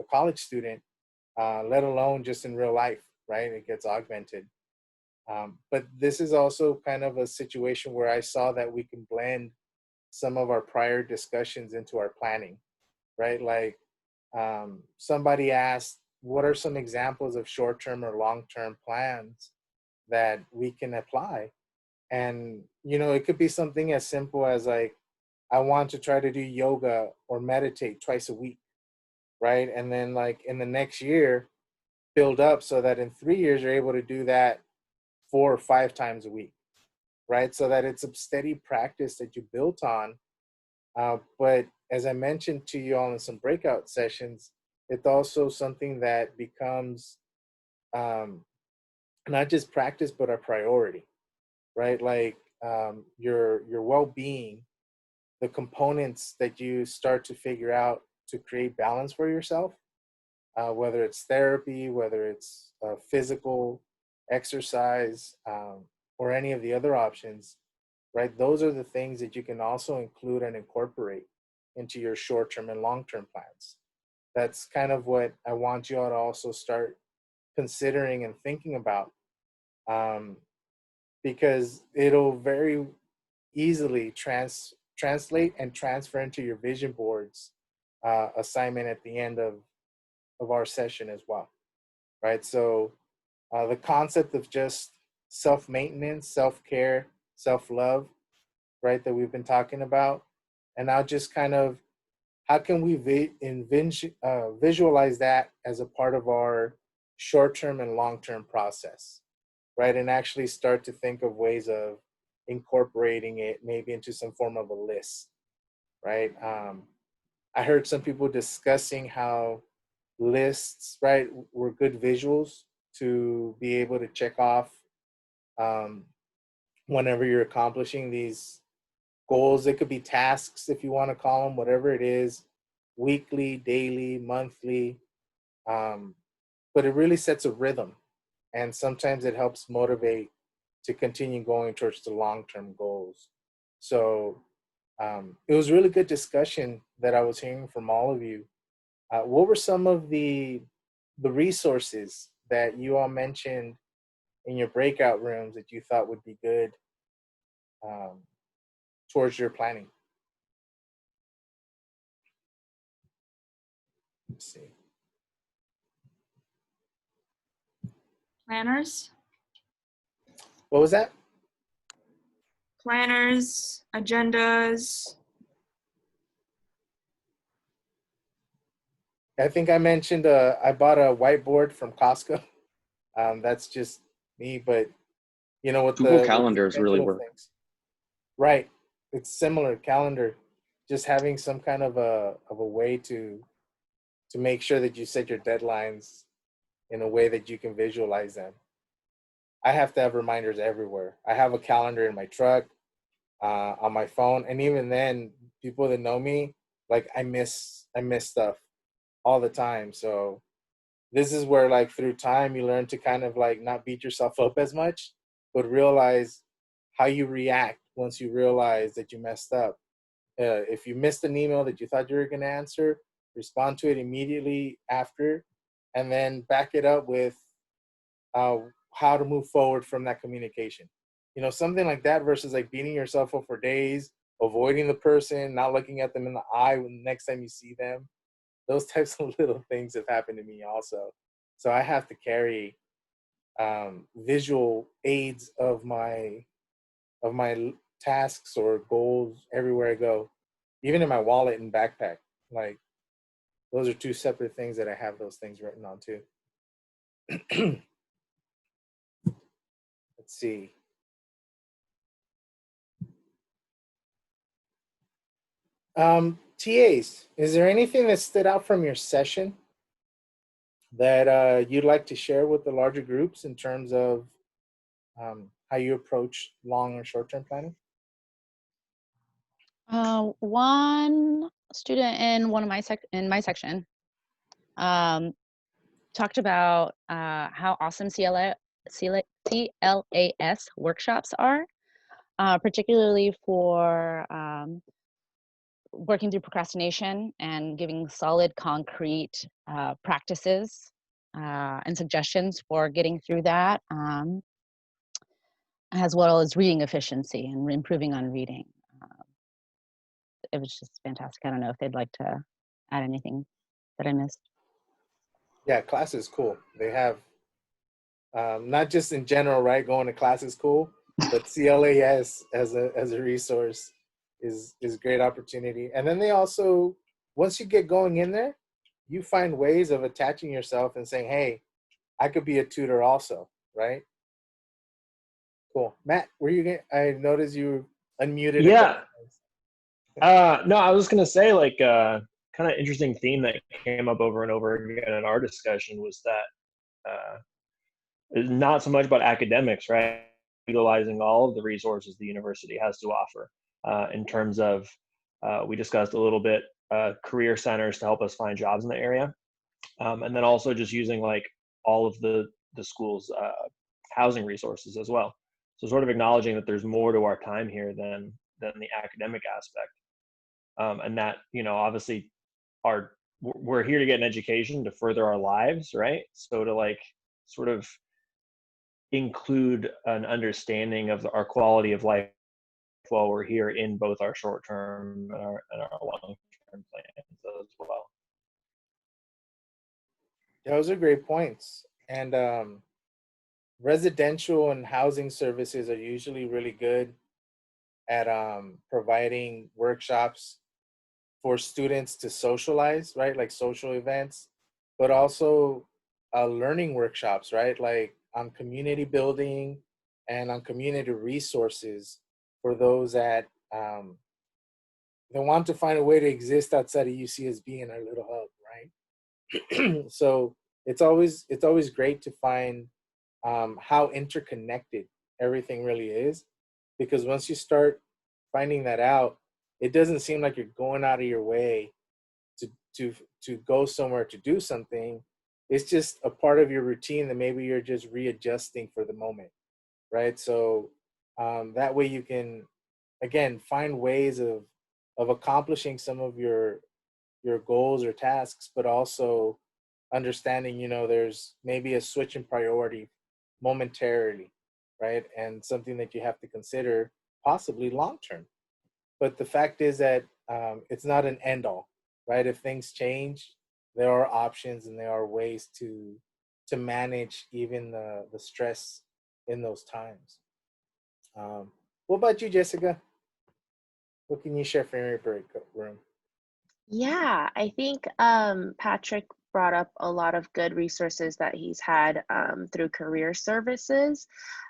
college student, let alone just in real life, right? It gets augmented. But this is also kind of a situation where I saw that we can blend some of our prior discussions into our planning, right? Like somebody asked, what are some examples of short-term or long-term plans that we can apply? And, you know, it could be something as simple as like, I want to try to do yoga or meditate twice a week, right? And then like in the next year, build up so that in 3 years, you're able to do that 4 or 5 times a week, right? So that it's a steady practice that you built on. But as I mentioned to you all in some breakout sessions, it's also something that becomes not just practice, but a priority, right? Like your well-being, the components that you start to figure out to create balance for yourself, whether it's therapy, whether it's physical exercise, or any of the other options, right? Those are the things that you can also include and incorporate into your short-term and long-term plans. That's kind of what I want you all to also start considering and thinking about, because it'll very easily translate and transfer into your vision boards assignment at the end of our session as well, right? So the concept of just self-maintenance, self-care, self-love, right, that we've been talking about, and now just kind of how can we visualize that as a part of our short-term and long-term process, right? And actually start to think of ways of incorporating it maybe into some form of a list, right? I heard some people discussing how lists, right, were good visuals to be able to check off whenever you're accomplishing these goals. It could be tasks, if you want to call them, whatever it is, weekly, daily, monthly. But it really sets a rhythm. And sometimes it helps motivate to continue going towards the long-term goals. So it was really good discussion that I was hearing from all of you. What were some of the resources that you all mentioned in your breakout rooms that you thought would be good towards your planning? Let's see. Planners, What was that? planners, agendas. I think I mentioned I bought a whiteboard from Costco. That's just me, but you know what, Google the Calendars really schedule work. things. Right, it's similar calendar. Just having some kind of a way to make sure that you set your deadlines in a way that you can visualize them. I have to have reminders everywhere. I have a calendar in my truck, on my phone, and even then, people that know me, like I miss stuff all the time. So this is where, like, through time, you learn to kind of like not beat yourself up as much, but realize how you react once you realize that you messed up. If you missed an email that you thought you were going to answer, respond to it immediately after, and then back it up with how to move forward from that communication. You know, something like that versus like beating yourself up for days, avoiding the person, not looking at them in the eye when next time you see them. Those types of little things have happened to me also. So I have to carry visual aids of my tasks or goals everywhere I go, even in my wallet and backpack. Like, those are two separate things that I have those things written on too. Let's see. TAs, is there anything that stood out from your session that you'd like to share with the larger groups in terms of how you approach long or short-term planning? One student in my section talked about how awesome CLAS workshops are, particularly for working through procrastination and giving solid, concrete practices and suggestions for getting through that, as well as reading efficiency and improving on reading. It was just fantastic. I don't know if they'd like to add anything that I missed. Yeah, class is cool. They have, not just in general, right? Going to class is cool, but CLAS as a resource is great opportunity. And then they also, once you get going in there, you find ways of attaching yourself and saying, hey, I could be a tutor also, right? Cool. Matt, were you going I noticed you unmuted Yeah. again. No, I was gonna say like kind of interesting theme that came up over and over again in our discussion was that it's not so much about academics, right? Utilizing all of the resources the university has to offer in terms of we discussed a little bit career centers to help us find jobs in the area, and then also just using like all of the school's housing resources as well. So sort of acknowledging that there's more to our time here than the academic aspect. And that, you know, obviously we're here to get an education to further our lives, right? So to like sort of include an understanding of our quality of life while we're here in both our short-term and our long-term plans as well. Those are great points. And residential and housing services are usually really good at providing workshops for students to socialize, right? Like social events, but also learning workshops, right? Like on community building and on community resources for those that they want to find a way to exist outside of UCSB in our little hub, right? So it's always great to find how interconnected everything really is, because once you start finding that out, it doesn't seem like you're going out of your way to go somewhere to do something. It's just a part of your routine that maybe you're just readjusting for the moment, right? So that way you can, again, find ways of accomplishing some of your goals or tasks, but also understanding, you know, there's maybe a switch in priority momentarily, right? And something that you have to consider possibly long term. But the fact is that it's not an end all, right? If things change, there are options and there are ways to manage even the stress in those times. What about you, Jessica? What can you share from your break room? Yeah, I think Patrick brought up a lot of good resources that he's had through career services,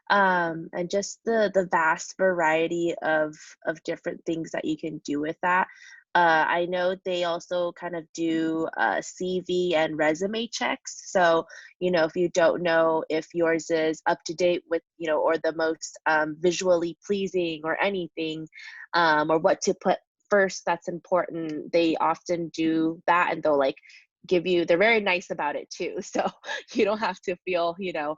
and just the vast variety of different things that you can do with that. I know they also kind of do CV and resume checks. So, you know, if you don't know if yours is up to date with, you know, or the most visually pleasing or anything, or what to put first that's important, they often do that, and they'll like give you, they're very nice about it too. So you don't have to feel, you know,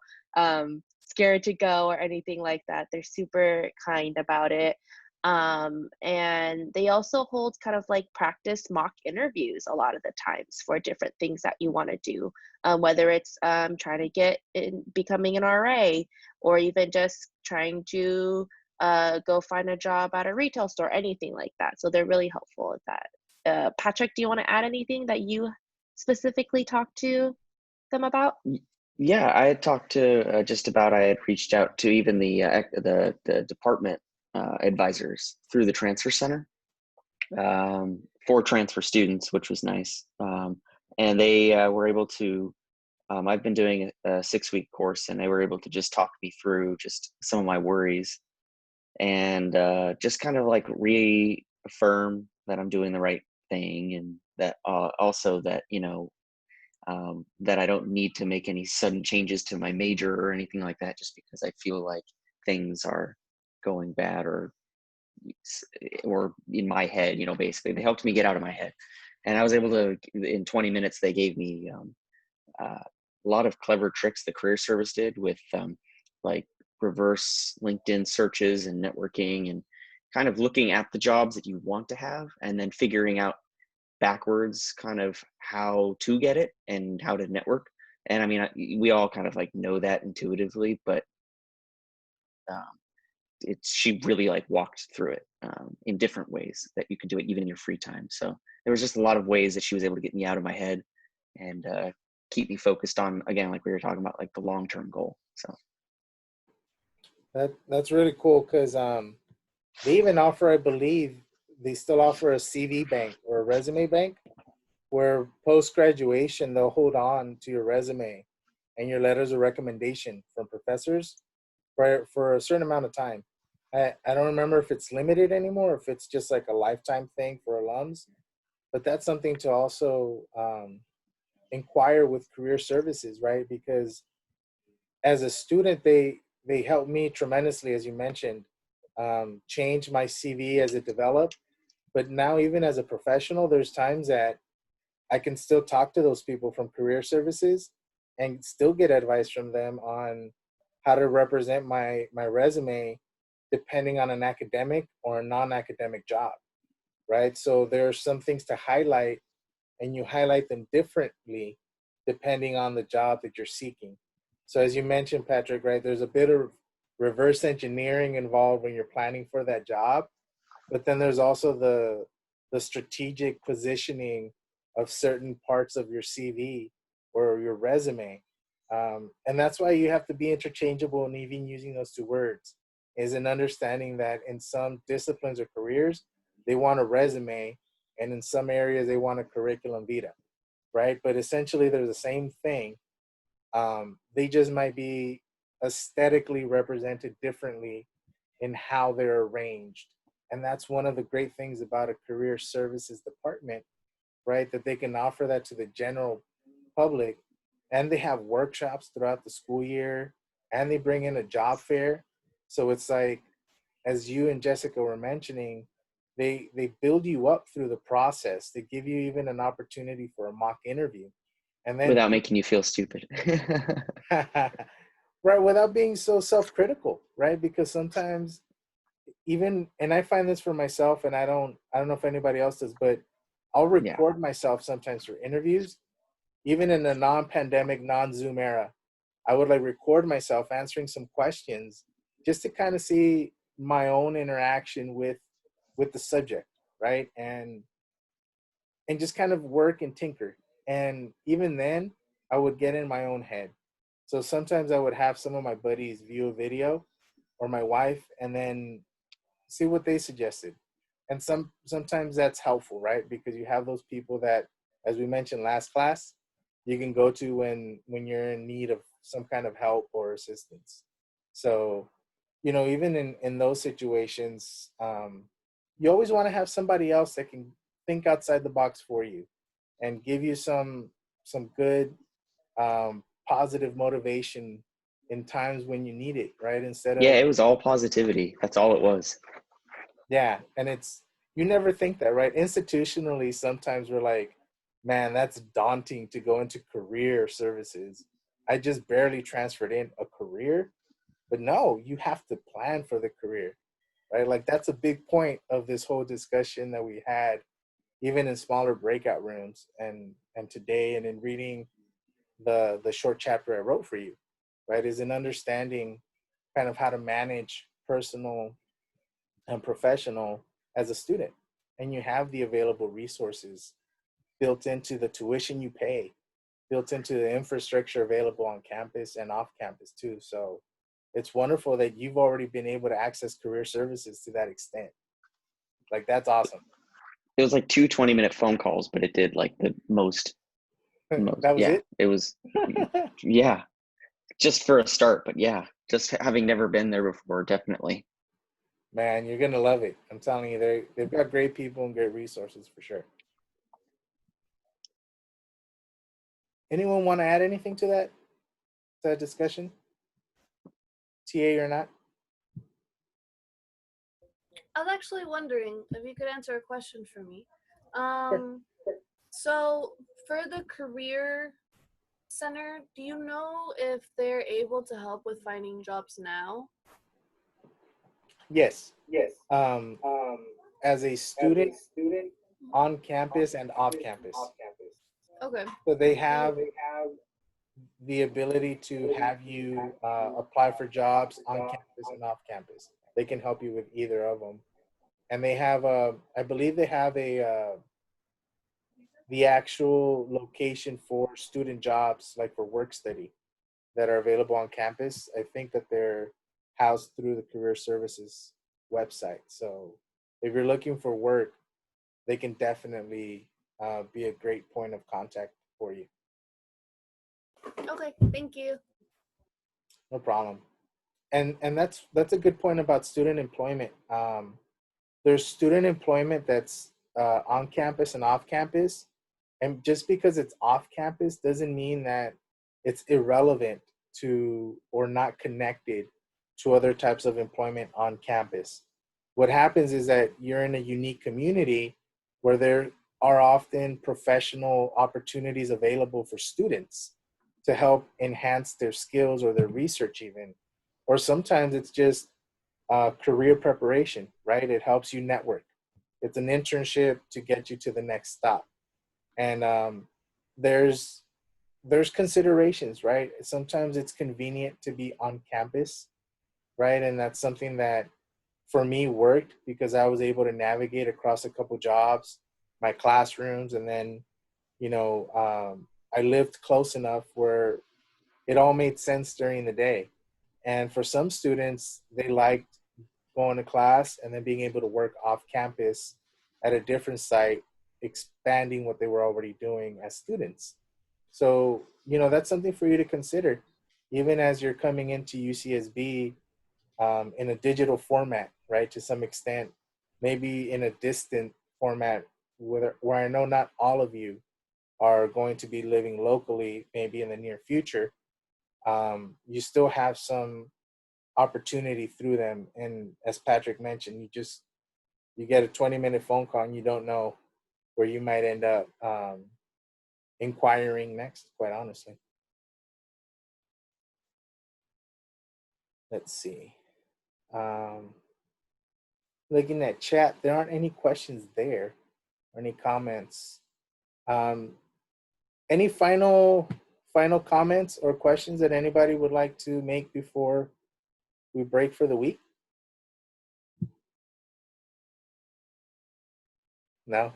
scared to go or anything like that. They're super kind about it. And they also hold kind of like practice mock interviews a lot of the times for different things that you want to do, whether it's trying to get in, becoming an RA, or even just trying to go find a job at a retail store, anything like that. So they're really helpful with that. Patrick, do you want to add anything that you specifically talked to them about? Yeah, I had talked to just about. I had reached out to even the department advisors through the transfer center for transfer students, which was nice. And they were able to. I've been doing a 6-week course, and they were able to just talk me through just some of my worries, and just kind of like reaffirm that I'm doing the right thing, and that also that, you know, that I don't need to make any sudden changes to my major or anything like that just because I feel like things are going bad, or in my head, you know. Basically they helped me get out of my head, and I was able to, in 20 minutes they gave me a lot of clever tricks the career service did with like reverse LinkedIn searches and networking, and kind of looking at the jobs that you want to have and then figuring out backwards kind of how to get it and how to network. And I mean, we all kind of like know that intuitively, but she really like walked through it in different ways that you could do it even in your free time. So there was just a lot of ways that she was able to get me out of my head and keep me focused on, again, like we were talking about, like the long-term goal. So that's really cool, because they even offer, I believe they still offer a CV bank or a resume bank, where post-graduation they'll hold on to your resume and your letters of recommendation from professors, for a certain amount of time. I don't remember if it's limited anymore, if it's just like a lifetime thing for alums, but that's something to also inquire with career services, right? Because as a student, they helped me tremendously, as you mentioned, change my CV as it developed. But now, even as a professional, there's times that I can still talk to those people from career services and still get advice from them on how to represent my resume depending on an academic or a non-academic job, right? So there are some things to highlight, and you highlight them differently depending on the job that you're seeking. So as you mentioned, Patrick, right, there's a bit of reverse engineering involved when you're planning for that job, but then there's also the strategic positioning of certain parts of your CV or your resume. And that's why you have to be interchangeable, and even using those two words is an understanding that in some disciplines or careers, they want a resume, and in some areas they want a curriculum vitae, right? But essentially they're the same thing. They just might be aesthetically represented differently in how they're arranged. And that's one of the great things about a career services department, right? That they can offer that to the general public, and they have workshops throughout the school year, and they bring in a job fair. So it's like, as you and Jessica were mentioning, they build you up through the process. They give you even an opportunity for a mock interview. And then Without making you feel stupid. right, without being so self-critical, right? Because sometimes even, and I find this for myself, and I don't know if anybody else does, but I'll record myself sometimes for interviews, even in a non-pandemic, non-Zoom era. I would like record myself answering some questions just to kind of see my own interaction with the subject, right? And just kind of work and tinker. And even then, I would get in my own head. So sometimes I would have some of my buddies view a video, or my wife, and then see what they suggested. And sometimes that's helpful, right? Because you have those people that, as we mentioned last class, you can go to when you're in need of some kind of help or assistance. So, even in those situations, you always want to have somebody else that can think outside the box for you and give you some good positive motivation in times when you need it, right? Instead of, Yeah, it was all positivity. That's all it was. yeah, and you never think that, right? Institutionally, sometimes we're like, man, that's daunting to go into career services. I just barely transferred in a career. But no, you have to plan for the career, right? Like that's a big point of this whole discussion that we had, even in smaller breakout rooms and today, and in reading the short chapter I wrote for you, right? Is an understanding kind of how to manage personal and professional as a student. And you have the available resources built into the tuition you pay, built into the infrastructure available on campus and off campus too. So it's wonderful that you've already been able to access career services to that extent. Like, that's awesome. It was like 2 20-minute phone calls, but it did like the most. That was it? It was, yeah, just for a start. But yeah, just having never been there before, definitely. Man, you're going to love it. I'm telling you, they've got great people and great resources for sure. Anyone want to add anything to that discussion? TA or not? I was actually wondering if you could answer a question for me. So for the career center, do you know if they're able to help with finding jobs now? Yes. As a student on campus and off campus. Okay. So they have the ability to have you apply for jobs on campus and off campus. They can help you with either of them. And they have I believe they have the actual location for student jobs, like for work study, that are available on campus. I think that they're housed through the career services website. So if you're looking for work, they can definitely be a great point of contact for you. Okay, thank you. No problem. and that's a good point about student employment. There's student employment that's on campus and off campus, and just because it's off campus doesn't mean that it's irrelevant to or not connected to other types of employment on campus. What happens is that you're in a unique community where there are often professional opportunities available for students to help enhance their skills or their research even. Or sometimes it's just career preparation, right? It helps you network. It's an internship to get you to the next stop. And there's considerations, right? Sometimes it's convenient to be on campus, right? And that's something that for me worked because I was able to navigate across a couple jobs, my classrooms, and then, I lived close enough where it all made sense during the day. And for some students, they liked going to class and then being able to work off campus at a different site, expanding what they were already doing as students. So, that's something for you to consider, even as you're coming into UCSB in a digital format, right? To some extent, maybe in a distant format where I know not all of you are going to be living locally, maybe in the near future. You still have some opportunity through them. And as Patrick mentioned, you get a 20-minute phone call and you don't know where you might end up inquiring next, quite honestly. Let's see. Looking at chat, there aren't any questions there or any comments. Any final comments or questions that anybody would like to make before we break for the week? No?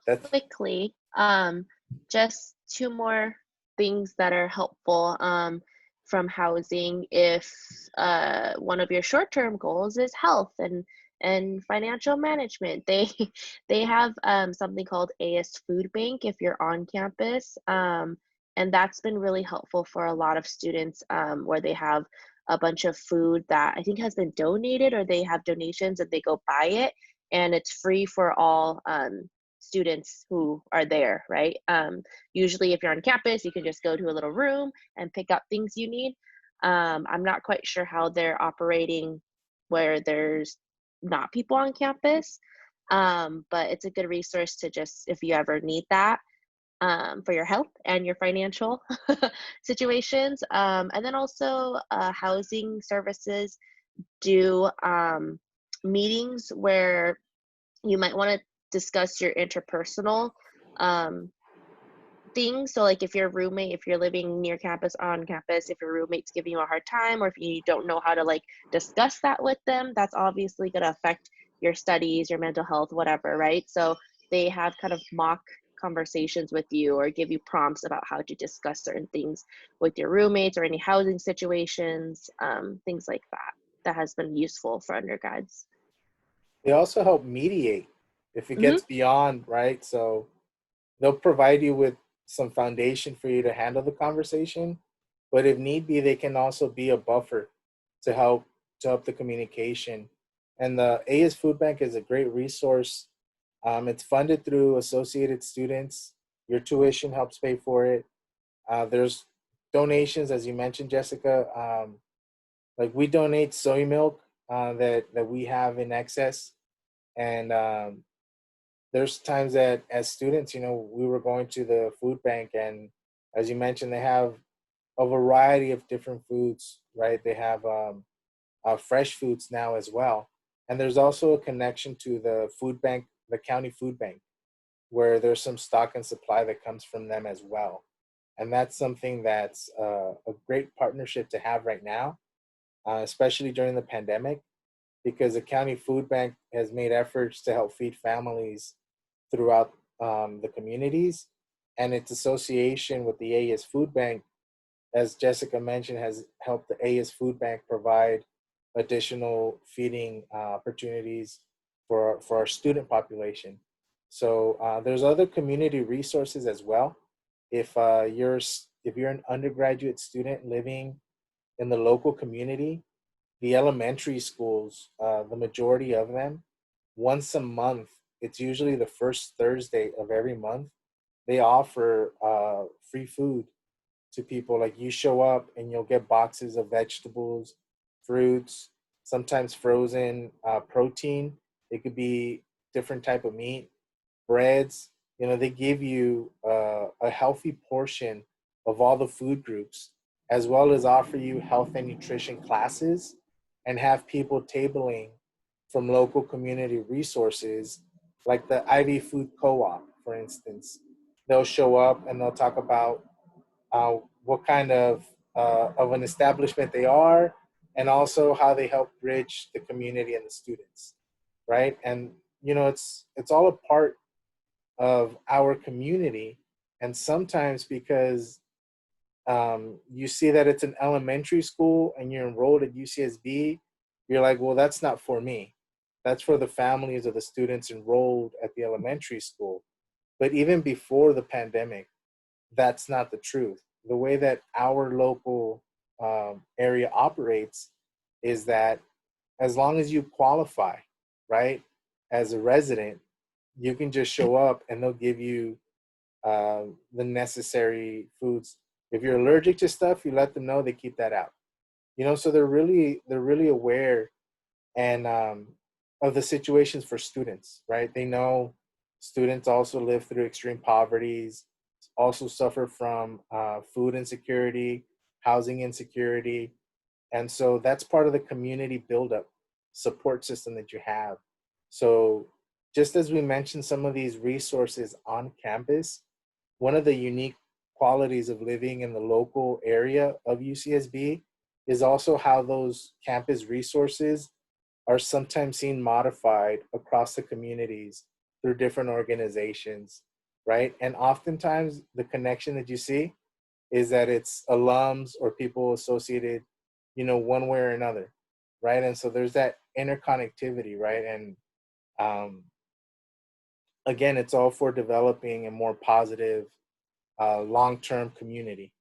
That's quickly. Just two more things that are helpful from housing. If one of your short-term goals is health and financial management, they have something called AS Food Bank if you're on campus, and that's been really helpful for a lot of students where they have a bunch of food that I think has been donated, or they have donations and they go buy it, and it's free for all students who are there, right? Usually if you're on campus, you can just go to a little room and pick up things you need. I'm not quite sure how they're operating where there's not people on campus, but it's a good resource to just, if you ever need that for your health and your financial situations. And then also housing services do meetings where you might want to discuss your interpersonal things. So like if your roommate, if you're living near campus, on campus, if your roommate's giving you a hard time, or if you don't know how to like discuss that with them, that's obviously going to affect your studies, your mental health, whatever, right? So they have kind of mock conversations with you or give you prompts about how to discuss certain things with your roommates or any housing situations, things like that. That has been useful for undergrads. They also help mediate if it gets beyond, right? So they'll provide you with some foundation for you to handle the conversation, but if need be, they can also be a buffer to help the communication. And the AS Food Bank is a great resource. It's funded through Associated Students. Your tuition helps pay for it. There's donations, as you mentioned, Jessica. Like we donate soy milk that we have in excess, and there's times that as students, we were going to the food bank, and as you mentioned, they have a variety of different foods, right? They have fresh foods now as well. And there's also a connection to the food bank, the county food bank, where there's some stock and supply that comes from them as well. And that's something that's a great partnership to have right now, especially during the pandemic, because the county food bank has made efforts to help feed families throughout the communities. And its association with the AS Food Bank, as Jessica mentioned, has helped the AS Food Bank provide additional feeding opportunities for our student population. So there's other community resources as well. If you're an undergraduate student living in the local community, the elementary schools, the majority of them, once a month, it's usually the first Thursday of every month, they offer free food to people. Like you show up and you'll get boxes of vegetables, fruits, sometimes frozen protein. It could be different type of meat, breads. You know, they give you a healthy portion of all the food groups, as well as offer you health and nutrition classes and have people tabling from local community resources like the Ivy Food Co-op, for instance. They'll show up and they'll talk about what kind of an establishment they are, and also how they help bridge the community and the students, right? And you know, it's all a part of our community, and sometimes because you see that it's an elementary school and you're enrolled at UCSB, you're like, well, that's not for me. That's for the families of the students enrolled at the elementary school. But even before the pandemic, that's not the truth. The way that our local area operates is that as long as you qualify, right, as a resident, you can just show up and they'll give you the necessary foods. If you're allergic to stuff, you let them know, they keep that out. You know, so they're really aware and of the situations for students, right? They know students also live through extreme poverties, also suffer from food insecurity, housing insecurity. And so that's part of the community buildup support system that you have. So just as we mentioned some of these resources on campus, one of the unique qualities of living in the local area of UCSB is also how those campus resources are sometimes seen modified across the communities through different organizations, right? And oftentimes the connection that you see is that it's alums or people associated, you know, one way or another, right? And so there's that interconnectivity, right? And again, it's all for developing a more positive long-term community,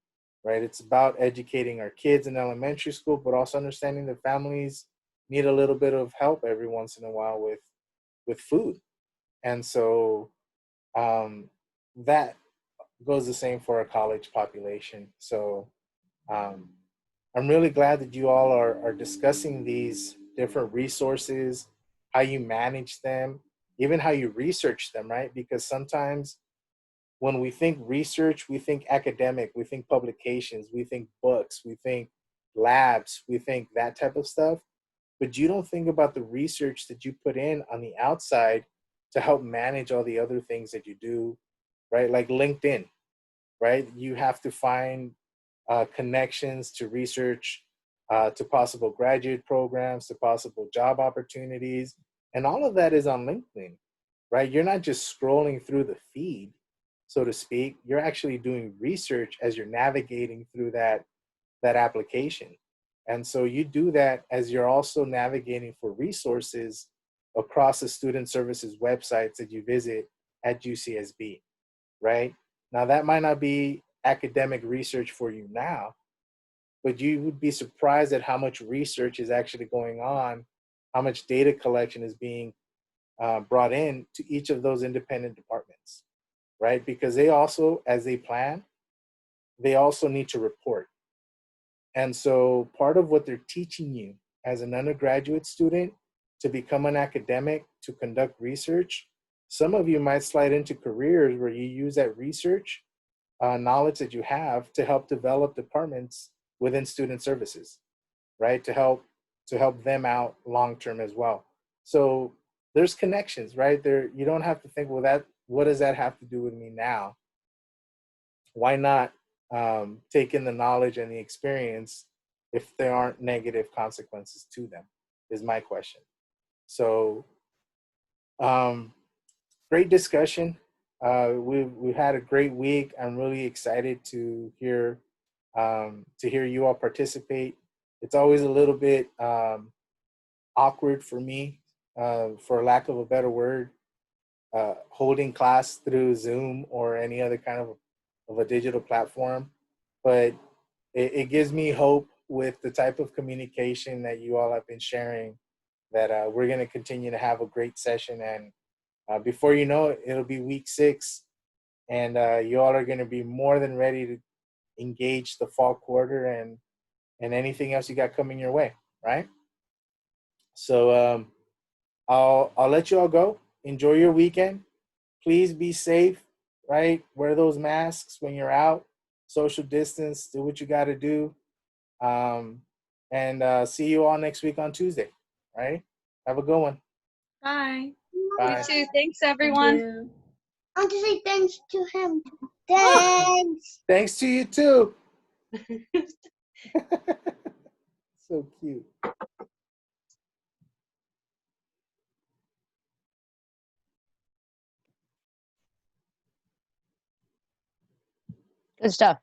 right? It's about educating our kids in elementary school, but also understanding that families need a little bit of help every once in a while with food. And so that goes the same for our college population. So I'm really glad that you all are discussing these different resources, how you manage them, even how you research them, right? Because sometimes when we think research, we think academic, we think publications, we think books, we think labs, we think that type of stuff. But you don't think about the research that you put in on the outside to help manage all the other things that you do, right? Like LinkedIn, right? You have to find connections to research, to possible graduate programs, to possible job opportunities. And all of that is on LinkedIn, right? You're not just scrolling through the feed, so to speak. You're actually doing research as you're navigating through that application. And so you do that as you're also navigating for resources across the student services websites that you visit at UCSB, right? Now that might not be academic research for you now, but you would be surprised at how much research is actually going on, how much data collection is being brought in to each of those independent departments, right? Because they also, as they plan, they also need to report. And so part of what they're teaching you as an undergraduate student to become an academic, to conduct research, some of you might slide into careers where you use that research knowledge that you have to help develop departments within student services, right? To help them out long-term as well. So there's connections, right? There, you don't have to think, well, what does that have to do with me now? Why not take in the knowledge and the experience if there aren't negative consequences to them, is my question. So great discussion. We've had a great week. I'm really excited to hear you all participate. It's always a little bit awkward for me, for lack of a better word, holding class through Zoom or any other kind of a digital platform, but it gives me hope with the type of communication that you all have been sharing, that we're going to continue to have a great session. And before you know it, it'll be week 6, and you all are going to be more than ready to engage the fall quarter and anything else you got coming your way, right? So I'll let you all go. Enjoy your weekend. Please be safe, right? Wear those masks when you're out. Social distance. Do what you got to do. And see you all next week on Tuesday, right? Have a good one. Bye. Bye. You too. Thanks, everyone. I want to say thanks to him. Thanks. Thanks to you too. So cute. Good stuff.